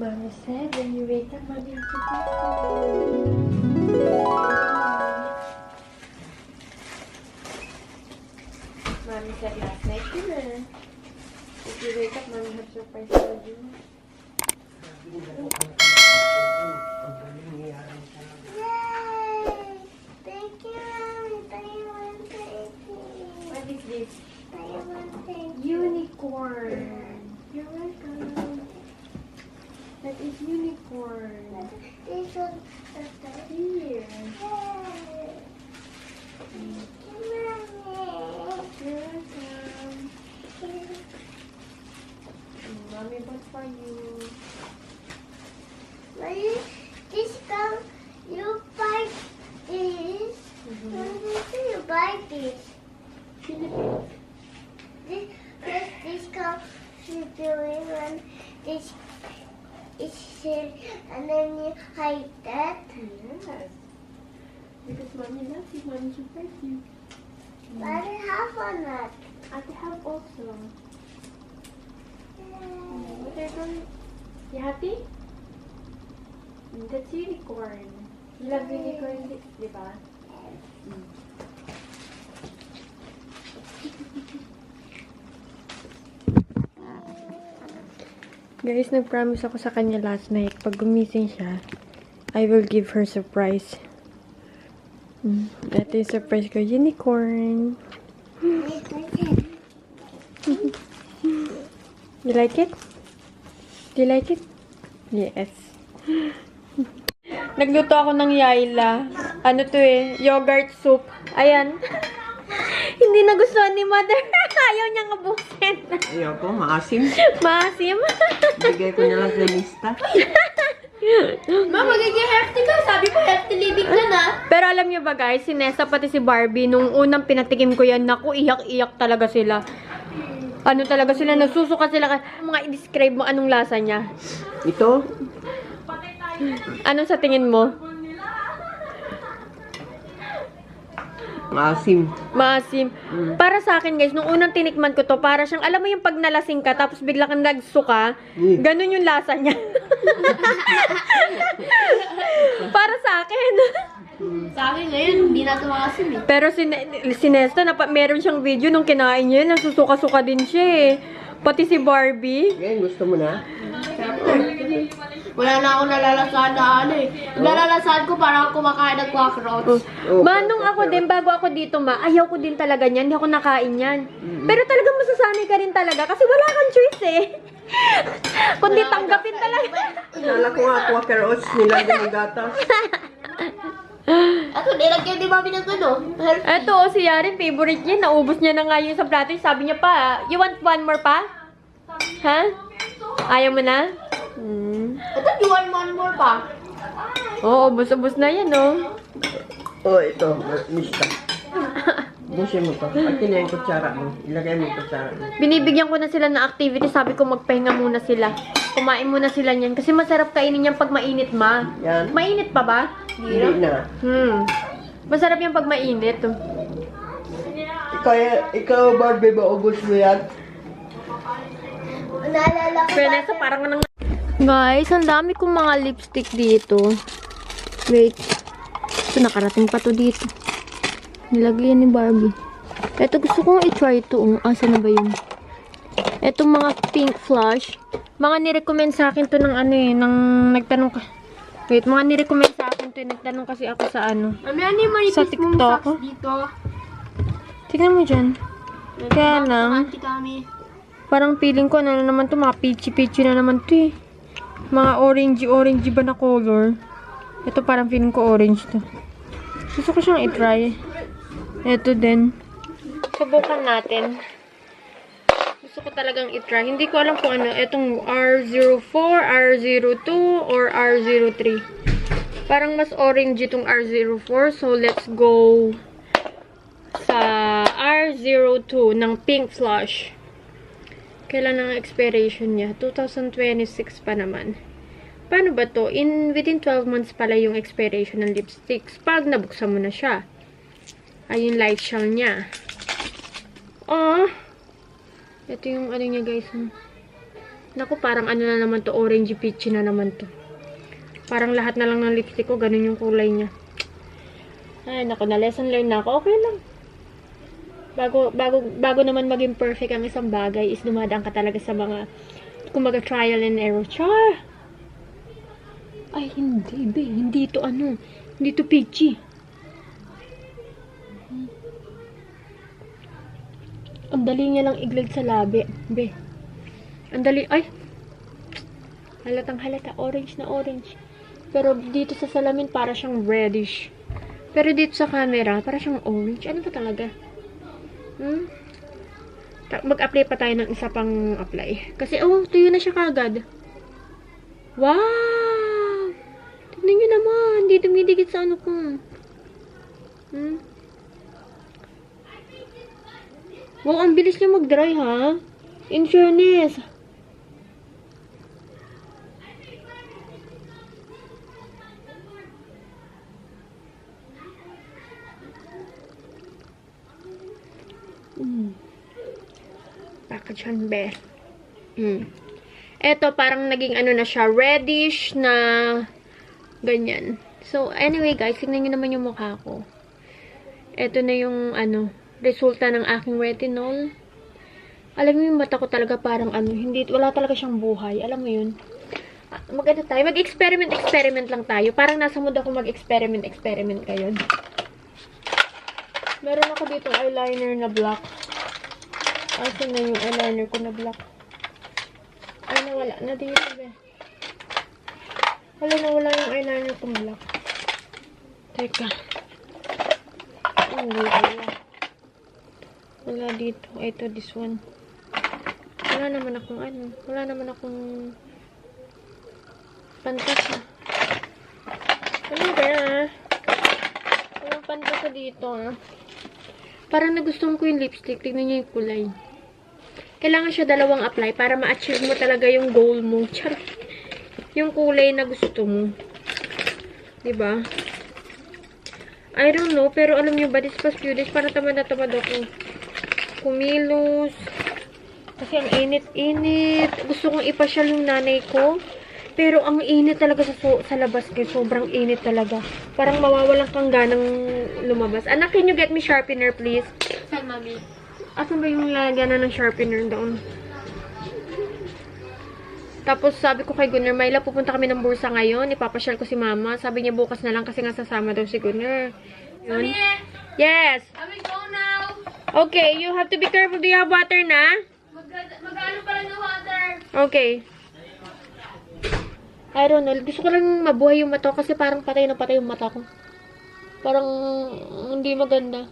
Mommy said when you wake up, Mommy will keep you. Mommy said last night, if you wake up, Mommy have surprise for you. Yay! Thank you, Mommy. Taiwan, thank you. What is this? Taiwan, thank you. Unicorn. You're welcome. That is unicorn. This one, Here. Yay! Thank you, Mommy. You're welcome. Mommy bought for you. Mommy, this come, you buy this. Mommy, you buy this. Philippines. This come, you doing and this is here, and then you hide that. Yes. Because Mommy loves you. Mommy surprised you. But I have one that. I have also. What are you going? You happy? That's unicorn. You love unicorn, di ba? Guys, nag-promise ako sa kanya last night. Pag gumising siya, I will give her surprise. Ito yung surprise ko. Unicorn. You like it? Do you like it? Yes. Nagluto ako ng yaila. Ano to yogurt soup. Ayan. Hindi nagustuhan ni Mother. Ayaw niyang abusin. Ayaw po, maasim. Maasim. Bigay ko na lang sa lista. Ma, magiging healthy ka. Sabi ko healthy living ka na. Pero alam niyo ba guys, si Nessa pati si Barbie, nung unang pinatikim ko yan, naku, iyak-iyak talaga sila. Ano talaga sila, nasusuka sila. Mga i-describe mo anong lasa niya. Ito, Ano sa tingin mo? maasim. Maasim. Para sa akin guys, nung unang tinikman ko to, para siyang, alam mo yung pag nalasing ka, tapos bigla kang nagsuka, ganun yung lasa niya. Para sa akin. Sa akin ngayon, hindi na ito maasim eh. Pero si Nesta, meron siyang video nung kinain niya, nasusuka-suka din siya eh. Pati si Barbie. Ngayon, gusto mo na? Wala na akong nalalasahan na ano eh. Nalalasahan ko parang ako kumakain ng cockroach. Manong ako din, bago ako dito ayaw ko din talaga niyan, hindi ako nakain yan. Pero talagang masasanay ka rin talaga kasi wala kang choice eh. Kundi tanggapin talaga. Nala ko nga, quaker oats, nilagyan ng gatas. Ato, nilagyan ni Mami ng ano. Eto, si Yaren, favorite niya. Naubos niya na nga yung sa plato. Sabi niya pa, you want one more pa? Ha? Ayaw mo na? Ito, you want one more pa? Oo, ubos-ubos na yan, no? Oh, ito, mista. Busin mo to. Pati na yung kutsara mo. Ilagay mo yung kutsara mo. Binibigyan ko na sila ng activity. Sabi ko, magpahinga muna sila. Kumain muna sila niyan. Kasi masarap kainin yan pag mainit, ma. Yan. Mainit pa ba? Hindi na. Masarap yan pag mainit. Ikaw, Barbie, maubos mo yan? Naalala ko Vanessa, parang nang... Guys, ang dami kong mga lipstick dito. Wait. Ito, nakarating pa to dito. Nilagay yan ni Barbie. Ito, gusto kong i-try ito. Asa na ba yun? Itong mga pink flush. Mga nirecommend sa akin to ng ano ng nagtanong ka. Wait, mga nirecommend sa akin to. Nagtanong kasi ako sa ano. Mami, ano yung manipis Sa mong TikTok? socks dito? Tignan mo dyan. Kaya lang, Auntie kami. parang feeling ko, ano naman to, mga peachy-peachy na naman to eh. Mga orangey-orangey ba na color? Ito parang feeling ko orange to. Gusto ko siyang i-try. Ito din. Subukan natin. Gusto ko talagang i-try. Hindi ko alam kung ano. Itong R04, R02, or R03. Parang mas orange itong R04. So, let's go sa R02 ng Pink Flush. Kailan ang expiration niya? 2026 pa naman. Paano ba to? Within 12 months pala yung expiration ng lipsticks. Pag nabuksan mo na siya. Ayun, light shell niya. Oh! Ito yung ano niya, guys. Naku, parang ano na naman to, orange peachy na naman to. Parang lahat na lang ng lipstick ko, ganun yung kulay niya. Ay, naku, na lesson learned na ako. Okay lang. Bago naman maging perfect ang isang bagay, is dumadaan ka talaga sa mga, kumbaga, trial and error. Char! Ay, hindi, be. Hindi to ano. Hindi to peachy. Ang dali niya lang iglag sa labi. Be. Ang dali. Ay! Halatang halata. Orange na orange. Pero dito sa salamin, para siyang reddish. Pero dito sa camera, para siyang orange. Ano ba talaga? Mag-apply pa tayo ng isa pang apply. Kasi, oh, tuyo na siya kagad. Wow! Tignan nyo naman. Hindi dumidikit sa ano ko. Wow, ang bilis niya mag-dry, ha? In fairness. Package on best. Eto, parang naging ano na siya, reddish na ganyan. So, anyway guys, tingnan nyo naman yung mukha ko. Eto na yung ano, resulta ng aking retinol. Alam mo yung mata ko talaga parang ano, wala talaga siyang buhay. Alam mo yun? Mag-ano tayo? Mag-experiment lang tayo. Parang nasa mood ako mag-experiment kayo. Meron ako dito eyeliner na black. Asan na yung eyeliner ko na black? Ay, nawala. Na dito ba? Nawala yung eyeliner ko black. Teka. Wala dito. Ito, this one. Wala naman akong ano. Wala naman akong pantasa. Ano ba? Walang pantasa dito. Parang nagustuhan ko yung lipstick. Tignan niyo yung kulay. Kailangan siya dalawang apply para ma-achieve mo talaga yung goal mo. Charot. Yung kulay na gusto mo. Diba? I don't know, pero alam niyo ba, this past few days, parang tamad na tamad ako. Kumilos. Kasi ang init-init. Gusto kong ipasyal yung nanay ko. Pero ang init talaga sa labas kayo. Sobrang init talaga. Parang mawawalan kang ganang lumabas. Anak, can you get me sharpener, please? Saan, mami? Asan ba yung lagyan ng sharpener doon? Tapos sabi ko kay Gunner, Myla, pupunta kami ng bursa ngayon. Ipapasyal ko si mama. Sabi niya bukas na lang kasi nga sasama daw si Gunner. Yun. Yes! Mami, go now! Okay, you have to be careful. Do you have water na? Mag-ano pa lang ng water? Okay. I don't know. Gusto ko lang mabuhay yung mata ko kasi parang patay na patay yung mata ko. Parang hindi maganda.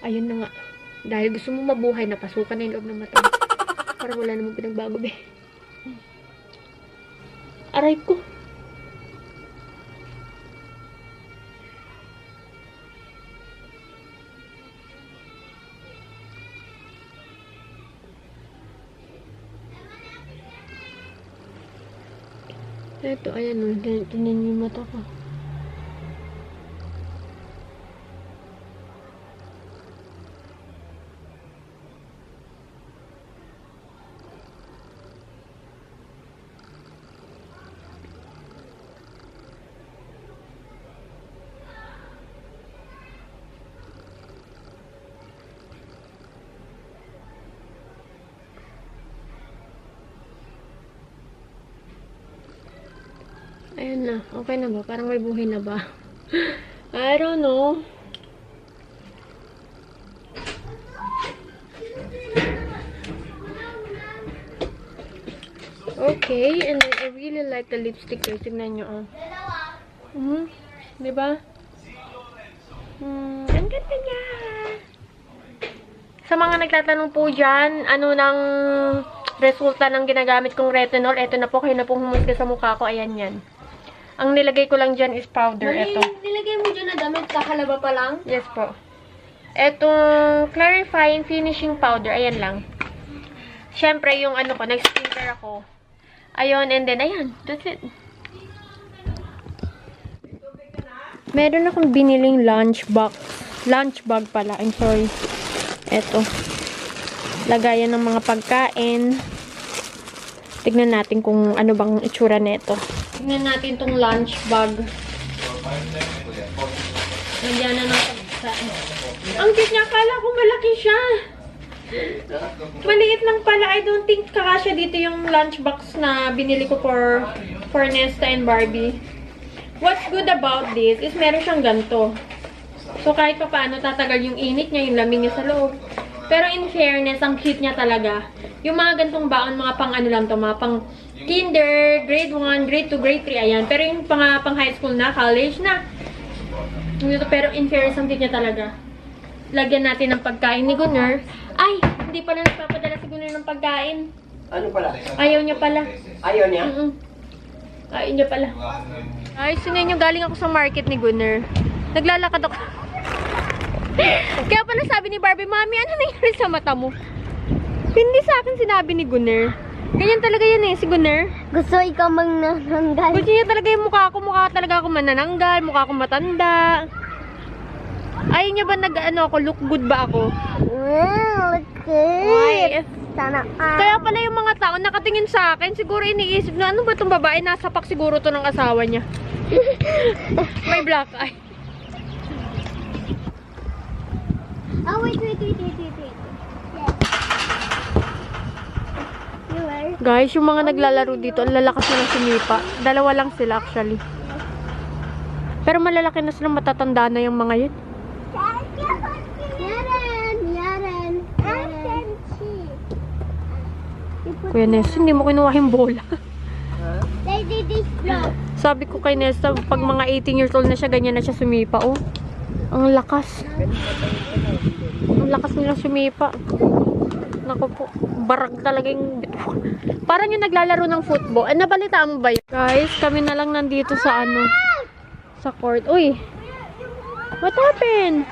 Ayun na nga. Dahil gusto mo mabuhay, napasukan na yung loob ng mata mo. Parang wala namang pinagbago, be. Aray ko. Ito, ayan o. Tingnan niyo yung mata ko. Ayan na. Okay na ba? Parang may buhay na ba? I don't know. Okay. And then I really like the lipstick. Tignan nyo, oh. Diba? Ang ganda niya. Sa mga nagtatanong po dyan, ano nang resulta ng ginagamit kong retinol, eto na po. Kayo na pong humusga sa mukha ko. Ayan yan. Ang nilagay ko lang dyan is powder. Mami, Ito. nilagay mo dyan na damit, kakalaba pa lang? Yes po. Etong clarifying finishing powder. Ayan lang. Siyempre, yung ano ko, nag-skincare ako. Ayun, and then, ayan. That's it. Meron akong biniling lunch bag pala. I'm sorry. Eto. Lagayan ng mga pagkain. Tignan natin kung ano bang itsura nito. Tignan natin tong lunch bag. Nandiyan na ng pagkain. Ang cute niya. Akala ko malaki siya. Maliit lang pala. I don't think kakasya dito yung lunchbox na binili ko for Nesta and Barbie. What's good about this is meron siyang ganito. So kahit pa paano tatagal yung init niya, yung lamig niya sa loob. Pero in fairness, ang cute niya talaga. Yung mga gantong baon, mga pang ano lang to, mga pang kinder, grade 1, grade 2, grade 3, ayan. Pero yung pang high school na, college na. Pero in fairness, ang cute niya talaga. Lagyan natin ng pagkain ni Gunner. Ay, hindi pala nagpapadala si Gunner ng pagkain. Ano pala? Ayaw niya pala. Ayaw niya? Ayaw niya pala. Ay, sinayin niyo, galing ako sa market ni Gunner. Naglalakad ako. Kaya pala sabi ni Barbie, Mami, ano nangyari sa mata mo? Hindi sa akin sinabi ni Gunner. Ganyan talaga yan eh, si Gunner. Gusto ikaw manananggal. Gusto niya talaga yung mukha ko. Mukha talaga ako manananggal. Mukha ko matanda. Ayaw niya ba ako, look good ba ako? Okay. Sana Kaya pala yung mga tao nakatingin sa akin, siguro iniisip na, ano ba itong babae? Nasapak siguro to ng asawa niya. May black eye. Oh, wait. Yes. You are. Guys, yung mga naglalaro dito, ang lalakas na ng sumipa. Dalawa lang sila actually. Pero malalaki na silang matatanda na yung mga yun. Yaran. Kuya Nesta, hindi mo kinuha yung bola. They did this vlog. Sabi ko kay Nesta, pag mga 18 years old na siya, ganyan na siya sumipa. Oh, ang lakas. Ang lakas nilang sumipa. Naku po, barag talaga yung bituka. Parang yung naglalaro ng football. Nabalitaan mo ba yun? Guys, kami na lang nandito sa sa court. Uy, what happened?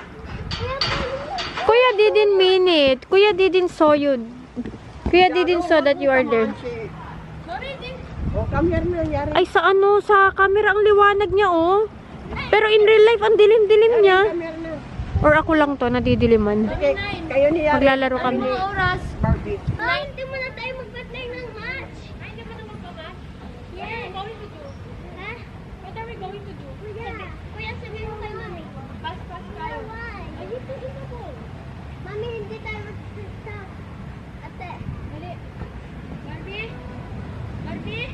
Kuya didn't mean it. Kuya didn't saw you. Kuya didn't saw that you are there. Oh, come here mo nangyari. Ay, sa camera ang liwanag niya, oh. Pero in real life, ang dilim-dilim niya. Or ako lang to, nadidiliman. Kayo niya. Maglalaro kami. Oras. Barbie. Hindi mo na tayo mag-play ng match. Ay, hindi ba na magpamatch? Yes. What are we going to do? Ha? What are we going to do? Kuya, sabihin mo kay Mami. Pass tayo. Why? Ay, dito po. Mami, hindi tayo mag-stop. Ate. Dali. Barbie? Barbie?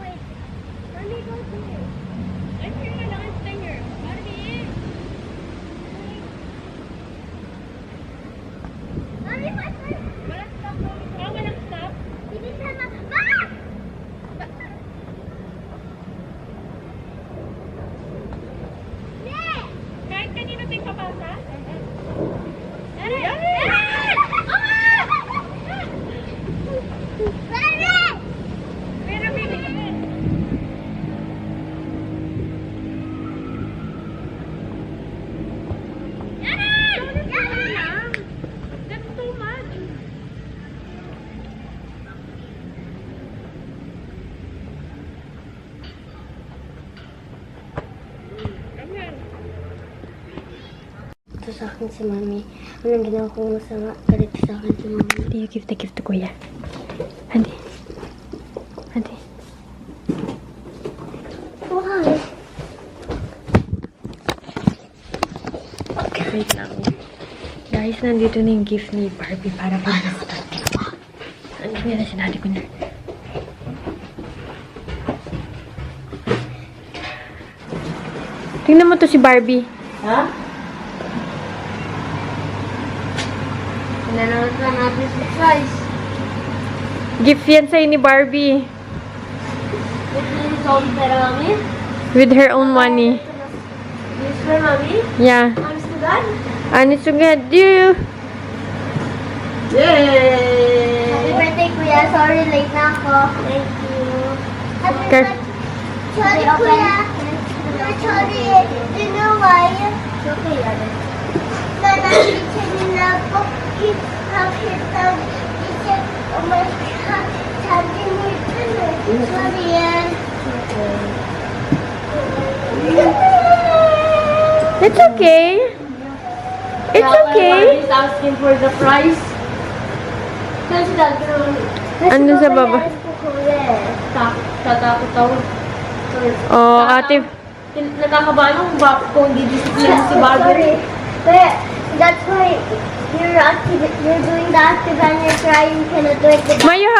Wait. Mami, go here. I'm here na lang. Stay here. Barbie? Mami, what? Walang stop. Walang stop. Hindi sana. Ma! Kahit kanino tayo papasa? Pero bilis. That's too much. Come here. Ito sa akin si Mami. Anong ginawa ko masama? Galit sa akin si Mami. Do you give the gift to Kuya? Hadi. Hadi. Why? Okay, wait lang. Guys, nandito na yung gift ni Barbie para kay Nesta. Ano na sinabi ko na? Tingnan mo to si Barbie. Ha? Pinanood na natin surprise. Gift yan sa'yo ni Barbie. With the salt pero Mami. With her own money. This for Mami. Yeah. I'm so done. And it's so good. You. Yay! Happy birthday, Kuya. Sorry, late na ako. Thank you. Happy Car- birthday. Sorry, Kuya. Sorry. You know why? Okay, nakikita nila ako. Nakita oh my God. Sabi nito. Sorry yan. It's okay. It's okay. He's asking for the price. Kasi dati Ano sa baba? tatakot ako. Oh, ate. Nakakabahan ako kung hindi disiplina si Barbie. But that's why you're doing the active and you're trying to do it with Ma, you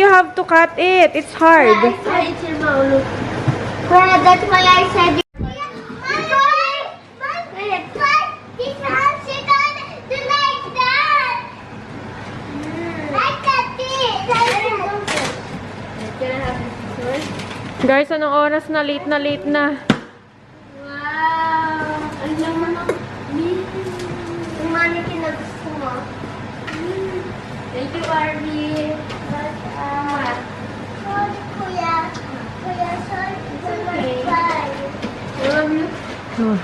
have to cut it. It's hard. Ay, it's your maulo. Well, that's why I said you. This hand sit on the like that. Like that. Can I have this one? Guys, anong oras na? Late na. Wow! Ang laman ng meat. Yung mannequin na gusto mo. Thank you, Barbie. Sorry, Kuya. Kuya, sorry. okay. Bye. I love you. Oh.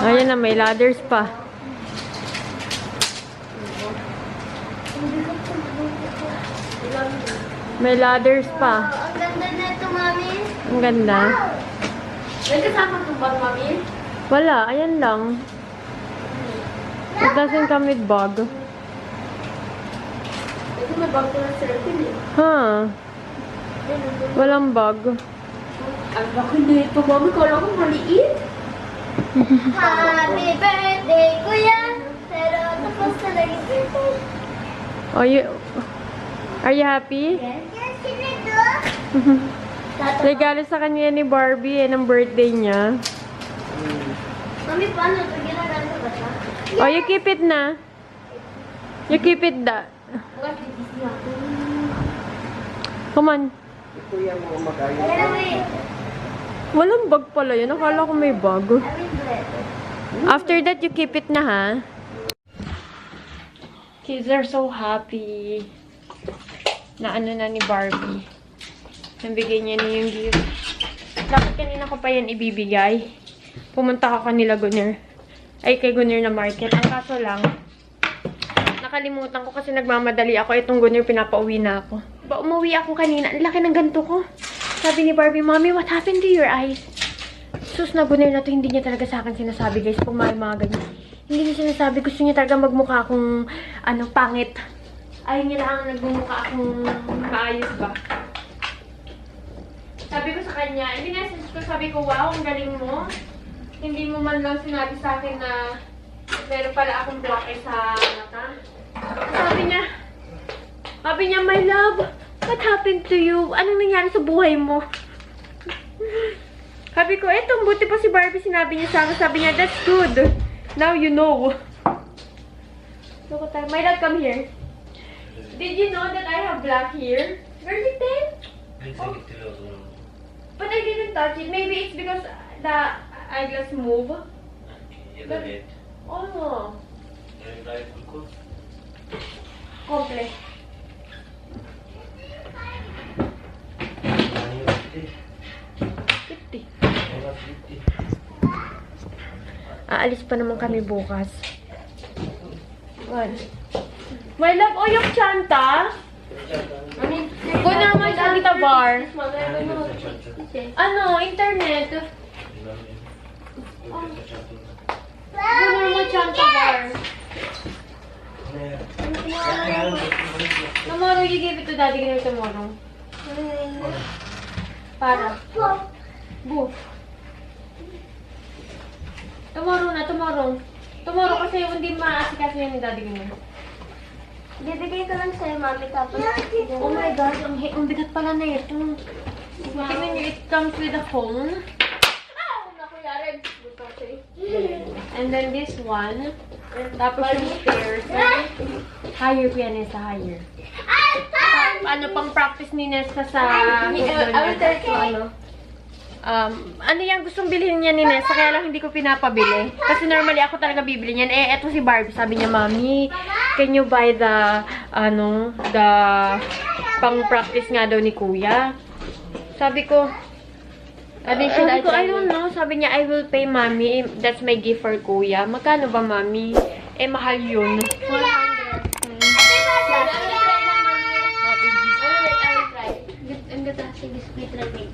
Ayan na, may ladders pa. May ladders pa. Ang ganda na ito, Mami. Ang ganda. May kasama itong bag, Mami? Wala, ayan lang. It doesn't come with bag. Ito may bag ko ng circle eh. Huh? Walang bag. Ang laki nito, Mami. Kala ko maliit. Happy birthday, Kuya. Pero tapos na naging birthday. Are you happy? Yes, sino ito? Regalo sa kanya ni Barbie ng birthday niya. Mami, paano ito? Ginagamit ba siya? Oh, you keep it na. You keep it da. Come on. Kuya mo mag-ayos. Kaya wait. Walang bag pala yun. Akala ko may bag. I will do it. After that, you keep it na, ha? Kids are so happy. Na ano na ni Barbie. Nabigay niya na yung gift. Dapat kanina ko pa yan ibibigay. Pumunta ka kanila, Gunner. Ay, kay Gunner na market. Ang kaso lang, nakalimutan ko kasi nagmamadali ako. Itong Gunner, pinapauwi na ako. Ba, umuwi ako kanina. Ang laki ng ganito ko. Sabi ni Barbie, Mommy, what happened to your eyes? Sus na Gunner na to, hindi niya talaga sa akin sinasabi, guys. Pag mga ganyan. Hindi niya sinasabi. Gusto niya talaga magmukha akong, pangit. Ayaw niya lang nagmumukha akong maayos ba. Sabi ko sa kanya, hindi message ko, sabi ko, wow, ang galing mo. Hindi mo man lang sinabi sa akin na meron pala akong blockage sa mata. Sabi niya, my love, what happened to you? Anong nangyari sa buhay mo? Sabi ko, eto, buti pa si Barbie sinabi niya sa akin. Sabi niya, that's good. Now you know. Look at that. My dad, come here. Did you know that I have black hair? Where did it? But I didn't touch it. Maybe it's because the eyeglass move. Oh. Komple. Aalis pa naman kami bukas. What? My love, o yung chanta? Go naman sa Tita Bar. Ano, internet. Go naman chanta bar. Tomorrow, you give it to Daddy Gunner tomorrow. Para. Boof. Tomorrow. Tomorrow kasi hindi maasikaso yun ni Daddy Gunner. Bibigay ko lang sa'yo, Mami, tapos. Oh my God, ang bigat pala na ito. Tingnan niyo, it comes with a phone. And then this one. Tapos yung stairs. Higher ko yan, Nessa, higher. Ano pang practice ni Nessa sa football niya. Ano yung gustong bilhin niya ni Nessa, kaya lang hindi ko pinapabili. Kasi normally ako talaga bibili niyan. Eto si Barbie, sabi niya, Mommy, can you buy the pang-practice nga daw ni Kuya? Sabi ko, I don't know. Sabi niya, I will pay, Mommy. That's my gift for Kuya. Magkano ba, Mommy? Mahal yun. 100. Ang ganda sa biscuit lang eh.